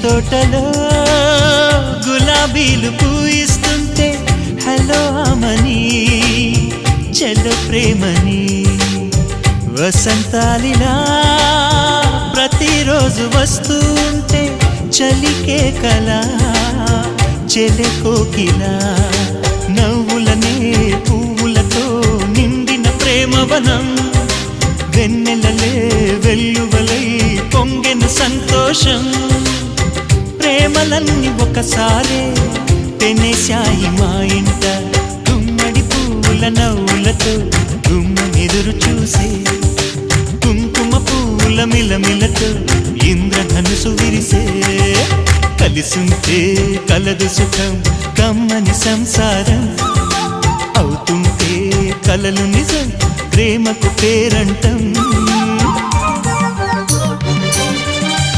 తోటలో గులాబీలు పూయిస్తుంటే హలో అమని చెల్లు ప్రేమని వసంతాలిలా ప్రతిరోజు వస్తుంటే చలికే కలా చెలె కోకిలా నవ్వులనే పువ్వులతో నిండిన ప్రేమవనం వెన్నెలలే వెల్లువలై పొంగెను సంతోషం ప్రేమలన్నీ ఒకసారే పెనేశాయి మా ఇంట గుమ్మడి పువ్వుల నవ్వులతో గుమ్మెదురు చూసే కుంకుమ పువ్వుల మిలమిలతో ఇంద్రధనుసు విరిసే కలిసుంటే కలదు సుఖం కమ్మని సంసారం అవుతుంటే కలలు నిజం ప్రేమకు పేరంటం